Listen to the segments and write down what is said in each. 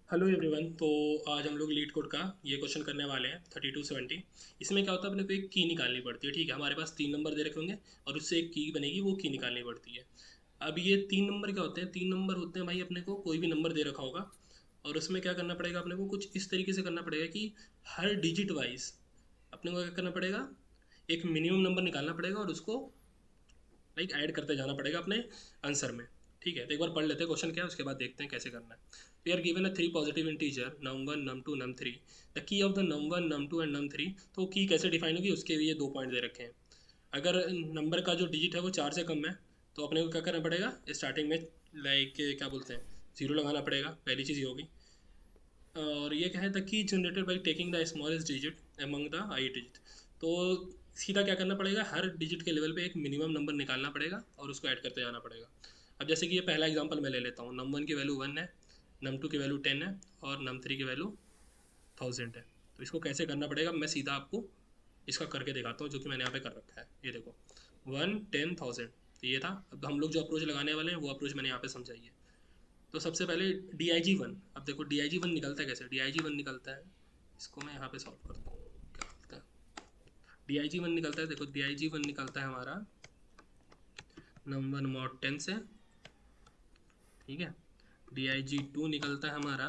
Hello everyone. तो आज हम लोग लीड कोड का ये क्वेश्चन करने वाले हैं 3270। इसमें क्या होता है, अपने को एक की निकालनी पड़ती है। ठीक है, हमारे पास तीन नंबर दे रखे होंगे और उससे एक की बनेगी, वो की निकालनी पड़ती है। अब ये तीन नंबर क्या होते हैं, तीन नंबर होते हैं भाई, अपने को कोई भी नंबर दे रखा होगा और उसमें क्या करना पड़ेगा, अपने को कुछ इस तरीके से करना पड़ेगा कि हर डिजिट वाइज अपने को क्या करना पड़ेगा, एक मिनिमम नंबर निकालना पड़ेगा और उसको लाइक ऐड करते जाना पड़ेगा अपने आंसर में। ठीक है, तो एक बार पढ़ लेते हैं क्वेश्चन क्या है, उसके बाद देखते हैं कैसे करना है। तो यार given a three positive integer num1 num2 num3, the key of the num1 num2 and num3। तो की कैसे डिफाइन होगी, उसके लिए दो पॉइंट दे रखे हैं। अगर नंबर का जो डिजिट है वो चार से कम है तो अपने को क्या करना पड़ेगा, स्टार्टिंग में लाइक क्या बोलते हैं, जीरो लगाना पड़ेगा, पहली चीज़ ये होगी। और ये क्या है, the key generated by taking the smallest digit among the I digit. तो सीधा क्या करना पड़ेगा, हर डिजिट के लेवल पे एक मिनिमम नंबर निकालना पड़ेगा और उसको ऐड करते जाना पड़ेगा। अब जैसे कि ये पहला एग्जांपल मैं ले लेता हूँ, नम वन की वैल्यू वन है, नम टू की वैल्यू टेन है और नम थ्री की वैल्यू थाउजेंड है। तो इसको कैसे करना पड़ेगा, मैं सीधा आपको इसका करके दिखाता हूँ, जो कि मैंने यहाँ पे कर रखा है। ये देखो, वन टेन थाउजेंड, तो ये था। अब हम लोग जो अप्रोच लगाने वाले हैं वो अप्रोच मैंने यहाँ पे समझाई है। तो सबसे पहले डी आई जी वन। अब देखो डी आई जी वन निकलता है कैसे, डी आई जी वन निकलता है, इसको मैं यहाँ पे सॉल्व करता हूँ। क्या निकलता है, डी आई जी वन निकलता है, देखो डी आई जी वन निकलता है हमारा नम वन मॉड टेन से। ठीक है, डी आई जी टू निकलता है हमारा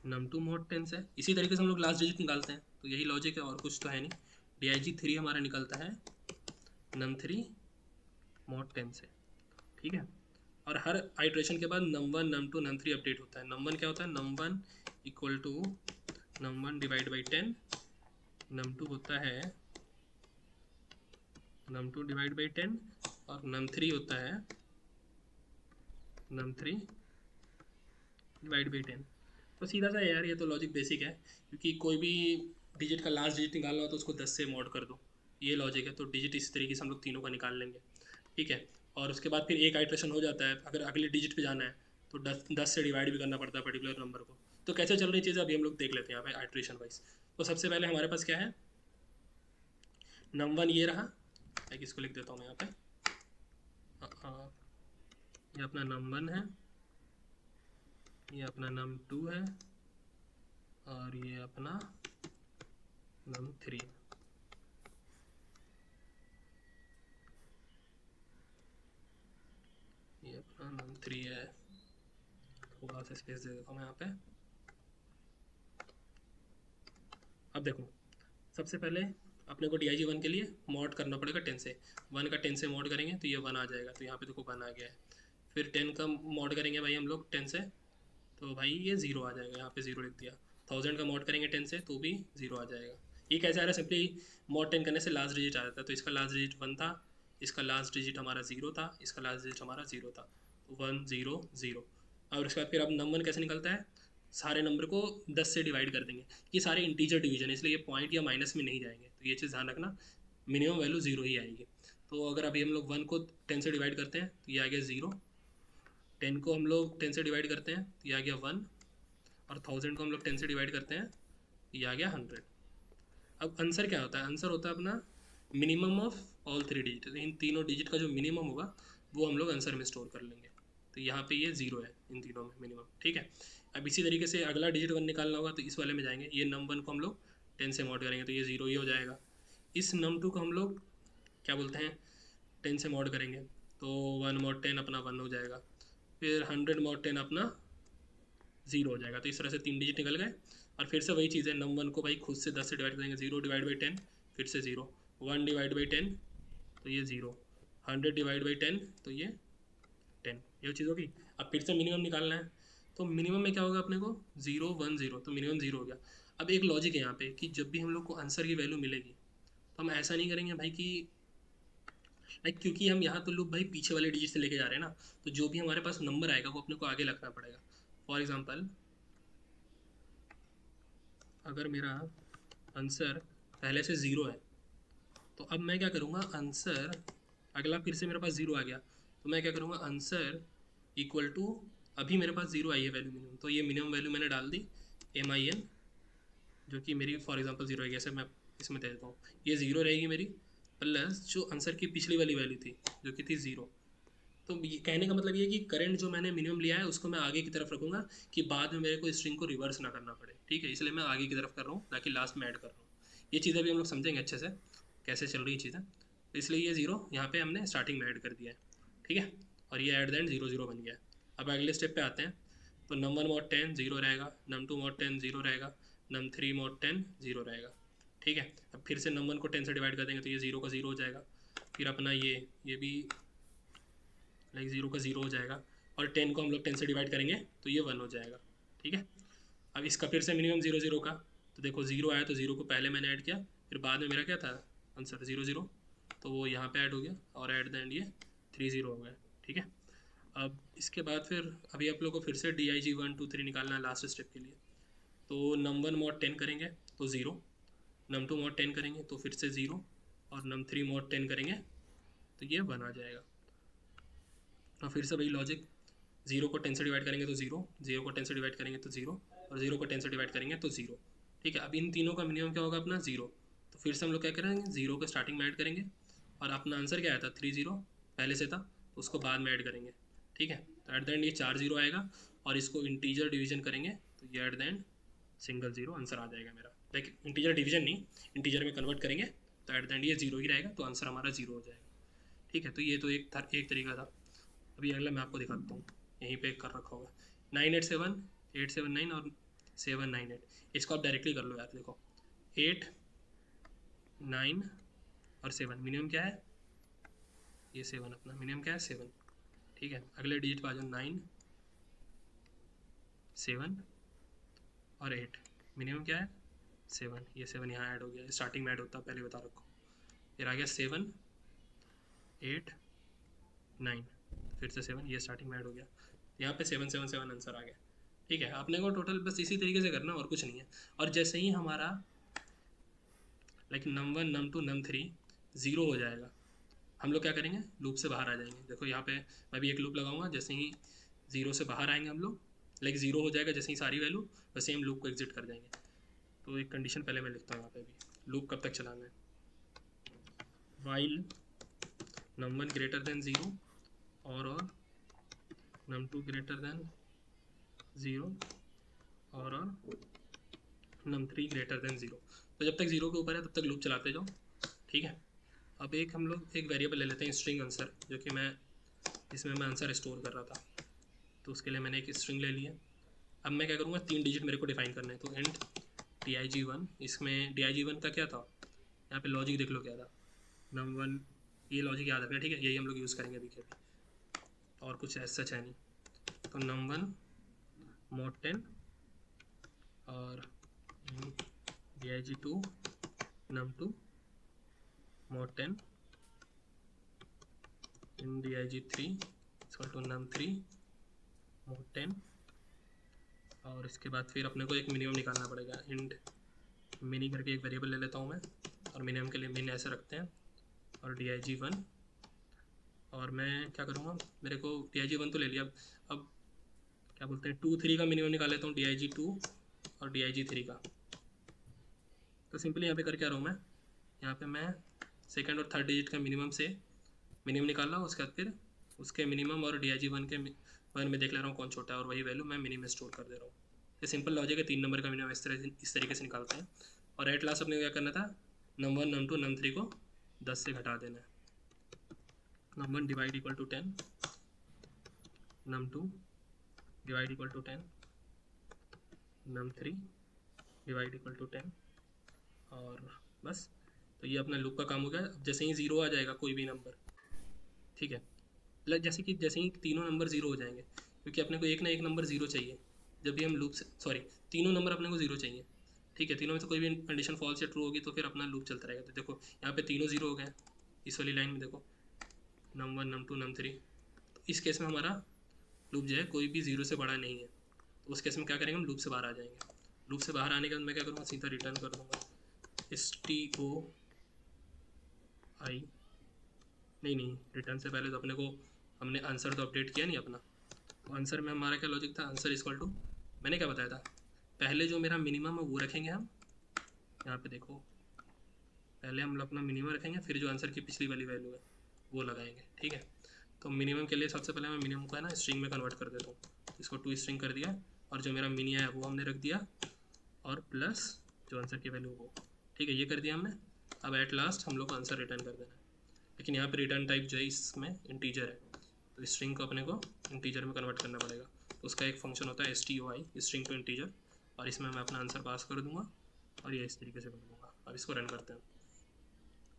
नम टू मॉड टेन से। इसी तरीके से हम लोग लास्ट डिजिट निकालते हैं, तो यही लॉजिक है और कुछ तो है नहीं। डी आई जी थ्री हमारा निकलता है नम थ्री मॉड टेन से। ठीक है, और हर आइट्रेशन के बाद num one num two num three update होता है। नम वन क्या होता है, num one equal to num one divide by ten, num two होता है num two divide by ten और नम थ्री होता है num three divide by ten. तो सीधा सा है यार, ये तो लॉजिक बेसिक है, क्योंकि कोई भी डिजिट का लास्ट डिजिट निकालना हो तो उसको 10 से मॉड कर दो, ये लॉजिक है। तो डिजिट इस तरीके से हम लोग तीनों का निकाल लेंगे। ठीक है, और उसके बाद फिर एक आइट्रेशन हो जाता है, अगर अगले डिजिट पे जाना है तो दस से डिवाइड भी करना पड़ता है पर्टिकुलर नंबर को। तो कैसे चल रही चीज़ें अभी हम लोग देख लेते हैं यहाँ पे आइट्रेशन वाइज। तो सबसे पहले हमारे पास क्या है, नम वन ये रहा, एक इसको लिख देता हूँ मैं यहाँ पे। ये अपना नम वन है, ये अपना नम टू है और ये अपना नम थ्री। ये अपना नम थ्री है, थोड़ा सा स्पेस दे देता हूँ मैं यहाँ पे। अब देखो, सबसे पहले अपने को डी आई जी वन के लिए मॉड करना पड़ेगा टेन से। वन का टेन से मॉड करेंगे तो ये वन आ जाएगा, तो यहाँ पे देखो वन आ गया है। फिर टेन का मॉड करेंगे भाई हम लोग टेन से, तो भाई ये जीरो आ जाएगा, यहाँ पे जीरो लिख दिया। थाउजेंड का मॉड करेंगे टेन से तो भी जीरो आ जाएगा। ये कैसे आ रहा है, सिंपली मॉड टेन करने से लास्ट डिजिट आ जाता है। तो इसका लास्ट डिजिट वन था, इसका लास्ट डिजिट हमारा जीरो था, इसका लास्ट डिजिट हमारा जीरो था, तो वन जीरो जीरो। और उसके बाद फिर अब नंबर कैसे निकलता है, सारे नंबर को 10 से डिवाइड कर देंगे। ये सारे इंटीजर डिवीजन है, इसलिए ये पॉइंट या माइनस में नहीं जाएंगे, तो ये चीज़ ध्यान रखना, मिनिमम वैल्यू जीरो ही आएगी। तो अगर अभी हम लोग वन को टेन से डिवाइड करते हैं तो ये आ गया जीरो, टेन को हम लोग टेन से डिवाइड करते हैं तो ये आ गया वन, और थाउजेंड को हम लोग टेन से डिवाइड करते हैं तो ये आ गया हंड्रेड। अब आंसर क्या होता है, आंसर होता है अपना minimum of all three digit. इन तीनों डिजिट का जो मिनिमम होगा वो हम लोग आंसर में स्टोर कर लेंगे। तो यहाँ पे ये जीरो है इन तीनों में मिनिमम। ठीक है, अब इसी तरीके से अगला डिजिट वन निकालना होगा तो इस वाले में जाएंगे, ये नम वन को हम लोग टेन से मॉड करेंगे तो ये जीरो ही हो जाएगा। इस नम टू को हम लोग क्या बोलते हैं, टेन से मॉड करेंगे तो वन मॉड टेन अपना वन हो जाएगा, फिर हंड्रेड मॉड टेन अपना जीरो हो जाएगा। तो इस तरह से तीन डिजिट निकल गए। और फिर से वही चीज़ है, नम वन को भाई खुद से 10 से डिवाइड करेंगे, जीरो डिवाइड बाई टेन, फिर से zero, one divide by ten तो ये zero, hundred divide by ten तो ये टेन, ये चीज़ होगी। अब फिर से मिनिमम निकालना है, तो मिनिमम में क्या होगा अपने को, जीरो वन जीरो, तो मिनिमम जीरो हो गया। अब एक लॉजिक है यहाँ पे कि जब भी हम लोग को आंसर की वैल्यू मिलेगी तो हम ऐसा नहीं करेंगे भाई कि लाइक, क्योंकि हम यहाँ तो लोग भाई पीछे वाले डिजिट से लेके जा रहे हैं ना, तो जो भी हमारे पास नंबर आएगा वो अपने को आगे रखना पड़ेगा। फॉर एग्जाम्पल, अगर मेरा आंसर पहले से ज़ीरो है तो अब मैं क्या करूँगा, आंसर अगला फिर से मेरे पास ज़ीरो आ गया तो मैं क्या करूँगा, आंसर इक्वल टू, अभी मेरे पास ज़ीरो आई है वैल्यू मिनिमम, तो ये मिनिमम वैल्यू मैंने डाल दी एम आई एन, जो कि मेरी फॉर एग्जांपल ज़ीरो है, जैसे मैं इसमें दे देता हूँ, ये ज़ीरो रहेगी मेरी, प्लस जो आंसर की पिछली वाली वैल्यू थी जो कि थी ज़ीरो। तो कहने का मतलब ये है कि करंट जो मैंने मिनिमम लिया है उसको मैं आगे की तरफ रखूँगा कि बाद में मेरे को स्ट्रिंग को रिवर्स ना करना पड़े, ठीक है, इसलिए मैं आगे की तरफ कर रहा हूँ ना कि लास्ट में ऐड कर रहा हूँ। ये चीज़ें भी हम लोग समझेंगे अच्छे से कैसे चल रही चीज़ें, तो इसलिए ये जीरो यहाँ पे हमने स्टार्टिंग में ऐड कर दिया है, ठीक है, और ये एट द एंड 0 0 बन गया। अब अगले स्टेप पे आते हैं। तो नम 1 mod 10 0 रहेगा, नम 2 mod 10 0 रहेगा, नम 3 mod 10 0 रहेगा, ठीक है। अब फिर से नम 1 को 10 से डिवाइड कर देंगे तो ये 0 का 0 हो जाएगा। फिर अपना ये भी लाइक 0 का 0 हो जाएगा, और 10 को हम लोग 10 से डिवाइड करेंगे तो ये 1 हो जाएगा, ठीक है। अब इसका फिर से मिनिमम 0 0 का, तो देखो 0 आया तो 0 को पहले मैंने ऐड किया, फिर बाद में मेरा क्या था आंसर 0 0, तो वो यहाँ पे ऐड हो गया और एट द एंड ये 3 0 हो गया, ठीक है। अब इसके बाद फिर अभी आप लोग को फिर से DIG 1 2 3 निकालना है लास्ट स्टेप के लिए। तो नम 1 mod 10 करेंगे तो 0, नम 2 mod 10 करेंगे तो फिर से 0, और नम 3 mod 10 करेंगे तो ये 1 आ जाएगा। और फिर से वही लॉजिक, 0 को 10 से डिवाइड करेंगे तो 0, 0 को 10 से डिवाइड करेंगे तो 0, और 0 को 10 से डिवाइड करेंगे तो 0, ठीक है। अब इन तीनों का मिनिमम क्या होगा अपना 0, तो फिर से हम लोग क्या करेंगे 0 को स्टार्टिंग में ऐड करेंगे, और अपना आंसर क्या आया था 3 0 पहले से था तो उसको बाद में ऐड करेंगे, ठीक है। तो एट द एंड ये 4 0 आएगा, और इसको इंटीजर डिवीजन करेंगे तो ये at the end single 0 answer आ जाएगा मेरा। लाइक इंटीजर डिवीजन नहीं, इंटीजर में कन्वर्ट करेंगे तो एट द एंड ये 0 ही रहेगा, तो आंसर हमारा 0 हो जाएगा, ठीक है। तो ये तो एक तरीका था। अभी अगला मैं आपको दिखाता हूँ, यहीं पे कर रखा होगा 987 879 और 798, इसको आप डायरेक्टली कर लो यार। देखो 8 9 और 7 मिनिमम क्या है, ये 7 अपना मिनिमम क्या है 7, ठीक है। अगले डिजिट आ जाओ 9 7 और 8, मिनिमम क्या है 7, ये 7 यहाँ ऐड हो गया, स्टार्टिंग में ऐड होता पहले बता रखो। फिर आ गया 7 8 9, फिर से 7, ये स्टार्टिंग में ऐड हो गया, यहाँ पे 7 7 7 आंसर आ गया, ठीक है। अपने को टोटल बस इसी तरीके से करना और कुछ नहीं है। और जैसे ही हमारा लाइक नम 1 नम 2 नम 3 0 हो जाएगा, हम लोग क्या करेंगे लूप से बाहर आ जाएंगे। देखो यहाँ पे मैं भी एक लूप लगाऊंगा, जैसे ही 0 से बाहर आएंगे हम लोग, लाइक 0 हो जाएगा जैसे ही सारी वैल्यू, वैसे हम लूप को एग्जिट कर जाएंगे। तो एक कंडीशन पहले मैं लिखता हूँ यहाँ पे भी, लूप कब तक चलाना है, वाइल नम 1 ग्रेटर देन 0 और नम 2 ग्रेटर देन 0 और नम 3 ग्रेटर देन 0। तो जब तक 0 के ऊपर है तब तक लूप चलाते जाओ, ठीक है। अब एक हम लोग एक वेरिएबल ले लेते हैं स्ट्रिंग आंसर, जो कि मैं इसमें मैं आंसर स्टोर कर रहा था, तो उसके लिए मैंने एक स्ट्रिंग ले लिया। अब मैं क्या करूँगा 3 डिजिट मेरे को डिफाइन करना है, तो इंट dig1, इसमें dig1 का क्या था, यहाँ पे लॉजिक देख लो क्या था, num1, ये लॉजिक याद रखना, ठीक है, यही हम लोग यूज़ करेंगे अभी के अभी, और कुछ ऐसा है नहीं। तो num1 mod 10 और dig2 num2 mod 10 in dig3 equal to num3 mod 10, और इसके बाद फिर अपने को एक मिनिमम निकालना पड़ेगा। इंट मिनी करके एक वेरिएबल ले लेता हूँ मैं, और मिनिमम के लिए मिन ऐसे रखते हैं, और dig1, और मैं क्या करूँगा, मेरे को dig1 तो ले लिया, अब क्या बोलते हैं 2 3 का मिनिमम निकाल लेता हूँ, dig2 और dig3 का। तो सिंपली यहाँ पे कर क्या रहा हूँ मैं, यहाँ पे मैं सेकंड और थर्ड डिजिट का मिनिमम से मिनिमम निकाल रहा हूँ, उसके बाद फिर उसके मिनिमम और dig1 के 1 में देख ले रहा हूँ कौन छोटा है, और वही वैल्यू मैं मिनिमम स्टोर कर दे रहा हूँ। ये सिंपल लॉजिक है, 3 नंबर का मिनिमम इस तरीके से निकालते हैं। और एट लास्ट अपने क्या करना था, नम 1 नम 2 नम 3 को 10 से घटा देना है। Num 1 divide equal to 10, num 2 divide equal to 10, num 3 divide equal to 10, और बस। तो ये अपना लूप का काम हो गया। जैसे ही 0 आ जाएगा कोई भी नंबर, ठीक है, जैसे ही तीनों नंबर 0 हो जाएंगे, क्योंकि अपने को एक ना एक नंबर 0 चाहिए जब भी हम लूप से, सॉरी तीनों नंबर अपने को 0 चाहिए, ठीक है। तीनों में से कोई भी कंडीशन फॉल्स या ट्रू होगी तो फिर अपना लूप चलता रहेगा। तो देखो यहाँ पे तीनों 0 हो गए, इस वाली लाइन में देखो नम 1 नम 2 नम 3, तो इस केस में हमारा लूप जो है कोई भी 0 से बड़ा नहीं है, तो उस केस में क्या करेंगे हम लूप से बाहर आ जाएंगे। लूप से बाहर आने के बाद मैं क्या करूँगा, सीधा रिटर्न कर दूँगा stoi, नहीं रिटर्न से पहले तो अपने को हमने आंसर तो अपडेट किया नहीं अपना। तो आंसर में हमारा क्या लॉजिक था, आंसर इक्वल टू, मैंने क्या बताया था, पहले जो मेरा मिनिमम है वो रखेंगे हम, यहाँ पे देखो पहले हम अपना मिनिमम रखेंगे, फिर जो आंसर की पिछली वाली वैल्यू है वो लगाएंगे, ठीक है। तो मिनिमम के लिए सबसे पहले मैं मिनिमम को है ना स्ट्रिंग में कन्वर्ट कर देता हूँ। इसको टू स्ट्रिंग कर दिया और जो मेरा मिनी है वो हमने रख दिया और प्लस जो आंसर की वैल्यू वो, ठीक है, ये कर दिया हमने। अब एट लास्ट हम लोग को आंसर रिटर्न कर देना है, लेकिन यहाँ पे रिटर्न टाइप जो है इसमें इंटीजर है, तो स्ट्रिंग को अपने को इंटीजर में कन्वर्ट करना पड़ेगा। तो उसका एक फंक्शन होता है stoi, स्ट्रिंग टू इंटीजर, और इसमें मैं अपना आंसर पास कर दूंगा और ये इस तरीके से कर दूंगा। अब इसको रन करते हैं।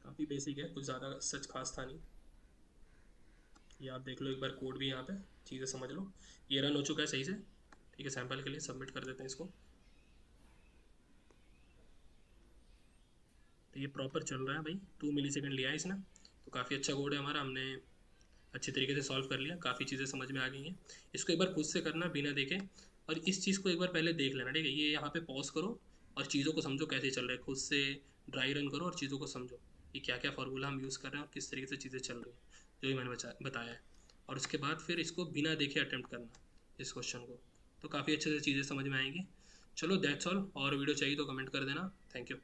काफ़ी बेसिक है, कुछ ज़्यादा सच खास था नहीं। ये आप देख लो एक बार कोड भी, यहाँ पे चीज़ें समझ लो। ये रन हो चुका है सही से, ठीक है। सैंपल के लिए सबमिट कर देते हैं इसको। तो ये प्रॉपर चल रहा है भाई, 2 मिलीसेकंड लिया है इसने, तो काफ़ी अच्छा कोड है हमारा। हमने अच्छी तरीके से सॉल्व कर लिया, काफ़ी चीज़ें समझ में आ गई हैं। इसको एक बार खुद से करना बिना देखे, और इस चीज़ को एक बार पहले देख लेना, ठीक है। ये यहाँ पे पॉज करो और चीज़ों को समझो कैसे चल रहा है, खुद से ड्राई रन करो और चीज़ों को समझो कि क्या क्या फार्मूला हम यूज़ कर रहे हैं और किस तरीके से चीज़ें चल रही हैं, जो भी मैंने बताया है। और उसके बाद फिर इसको बिना देखे अटैम्प्ट करना इस क्वेश्चन को, तो काफ़ी अच्छे से चीज़ें समझ में आएंगी। चलो दैट्स ऑल, और वीडियो चाहिए तो कमेंट कर देना। Thank you.